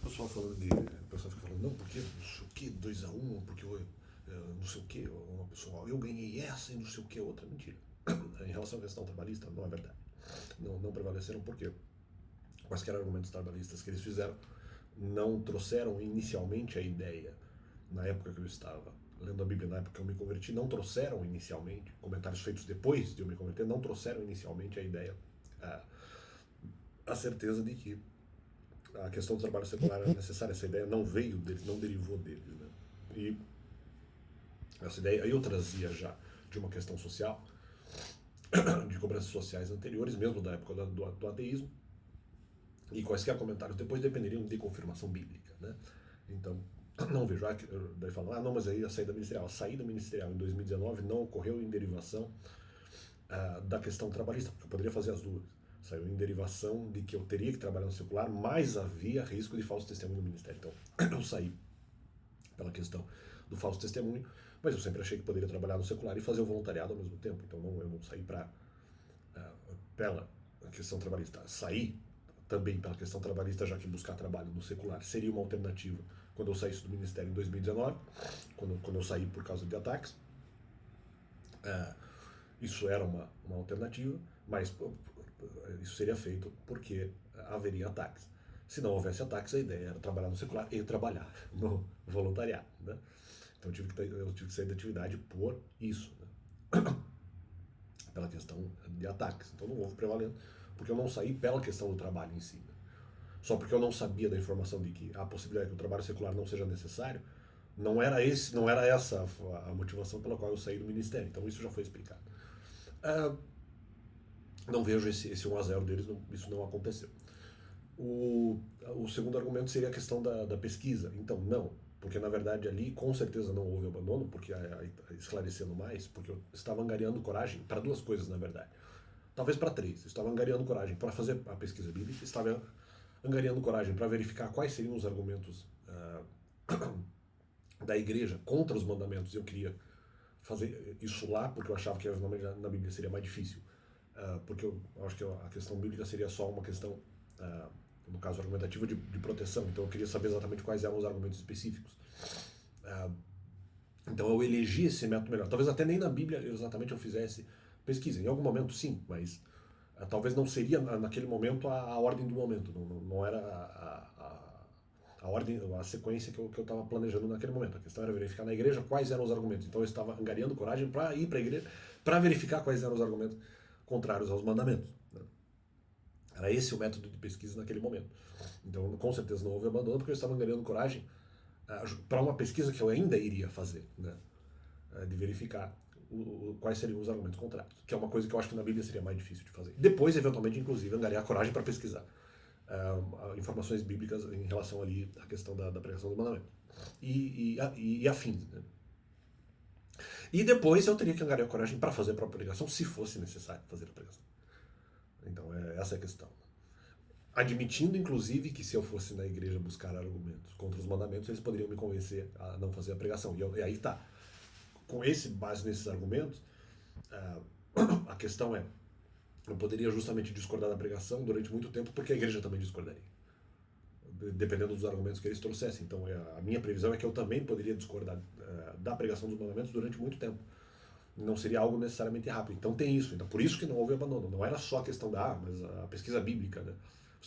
pessoal falando de. O pessoal fica falando, não, porque não sei o que, 2-1, porque eu, não sei o que, uma pessoa, eu ganhei essa e não sei o que, outra. Mentira. Em relação à questão trabalhista, não é verdade. Não prevaleceram porque quaisquer argumentos trabalhistas que eles fizeram não trouxeram inicialmente a ideia, na época que eu estava lendo a Bíblia, na época que eu me converti, não trouxeram inicialmente, comentários feitos depois de eu me converter, não trouxeram inicialmente a ideia, a certeza de que a questão do trabalho secular era necessária. Essa ideia não veio deles, não derivou deles. Né? E essa ideia eu trazia já de uma questão social, de cobranças sociais anteriores, mesmo da época do ateísmo, e quaisquer comentários depois dependeriam de confirmação bíblica. Né? Então, não vejo. Daí falam, não, mas aí a saída ministerial em 2019 não ocorreu em derivação da questão trabalhista, porque eu poderia fazer as duas. Saiu em derivação de que eu teria que trabalhar no secular, mas havia risco de falso testemunho no ministério. Então, eu saí pela questão do falso testemunho, mas eu sempre achei que poderia trabalhar no secular e fazer o voluntariado ao mesmo tempo. Então, eu não saí pela questão trabalhista. Saí também pela questão trabalhista, já que buscar trabalho no secular seria uma alternativa quando eu saísse do ministério em 2019, quando eu saí por causa de ataques. Isso era uma alternativa, mas isso seria feito porque haveria ataques. Se não houvesse ataques, a ideia era trabalhar no secular e trabalhar no voluntariado. Né? Então eu tive que sair da atividade por isso, né? Pela questão de ataques. Então não houve prevalendo, porque eu não saí pela questão do trabalho em si. Né? Só porque eu não sabia da informação de que a possibilidade de que o trabalho secular não seja necessário, não era essa a motivação pela qual eu saí do ministério. Então isso já foi explicado. Não vejo esse 1-0 deles, isso não aconteceu. O segundo argumento seria a questão da pesquisa. Então, não, porque na verdade ali com certeza não houve abandono, porque esclarecendo mais, porque eu estava angariando coragem para duas coisas, na verdade. Talvez para três. Eu estava angariando coragem para fazer a pesquisa bíblica, estava angariando coragem para verificar quais seriam os argumentos da igreja contra os mandamentos. Eu queria fazer isso lá, porque eu achava que na Bíblia seria mais difícil. Porque eu acho que a questão bíblica seria só uma questão, no caso argumentativa, de proteção. Então eu queria saber exatamente quais eram os argumentos específicos. Então eu elegi esse método melhor. Talvez até nem na Bíblia exatamente eu fizesse pesquisa. Em algum momento sim, mas talvez não seria naquele momento a ordem do momento. Não era a ordem, a sequência que eu estava planejando naquele momento. A questão era verificar na igreja quais eram os argumentos. Então eu estava angariando coragem para ir para a igreja para verificar quais eram os argumentos contrários aos mandamentos. Né? Era esse o método de pesquisa naquele momento. Então, com certeza não houve abandono, porque eu estava angariando coragem para uma pesquisa que eu ainda iria fazer, né? De verificar quais seriam os argumentos contrários, que é uma coisa que eu acho que na Bíblia seria mais difícil de fazer. Depois, eventualmente, inclusive, angariar coragem para pesquisar informações bíblicas em relação ali à questão da pregação do mandamento e afins. Né? E depois eu teria que angariar coragem para fazer a própria pregação, se fosse necessário fazer a pregação. Então, essa é a questão. Admitindo, inclusive, que se eu fosse na igreja buscar argumentos contra os mandamentos, eles poderiam me convencer a não fazer a pregação. E aí tá. Com base nesses argumentos, a questão é, eu poderia justamente discordar da pregação durante muito tempo, porque a igreja também discordaria. Dependendo dos argumentos que eles trouxessem. Então, a minha previsão é que eu também poderia discordar da pregação dos mandamentos durante muito tempo. Não seria algo necessariamente rápido. Então tem isso. Então, por isso que não houve abandono. Não era só a questão mas a pesquisa bíblica, né?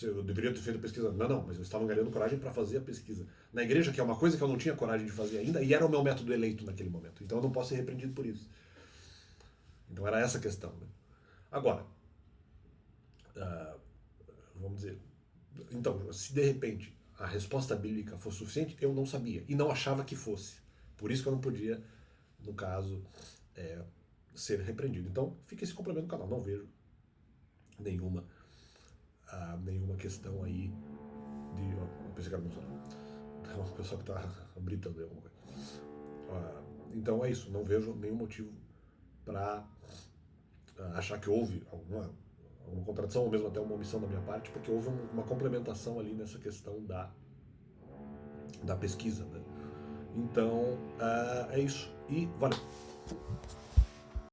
Eu deveria ter feito a pesquisa. Não, mas eu estava angariando coragem para fazer a pesquisa. Na igreja, que é uma coisa que eu não tinha coragem de fazer ainda, e era o meu método eleito naquele momento. Então eu não posso ser repreendido por isso. Então era essa a questão. Né? Agora, vamos dizer, então, se de repente a resposta bíblica fosse suficiente, eu não sabia. E não achava que fosse. Por isso que eu não podia, no caso, ser repreendido. Então, fica esse complemento do canal. Não vejo nenhuma questão aí de... Eu pensei que era emocional. Então, o pessoal que está gritando aí alguma coisa. Então é isso. Não vejo nenhum motivo para achar que houve alguma contradição, ou mesmo até uma omissão da minha parte, porque houve uma complementação ali nessa questão da pesquisa. Né? Então, é isso. E valeu!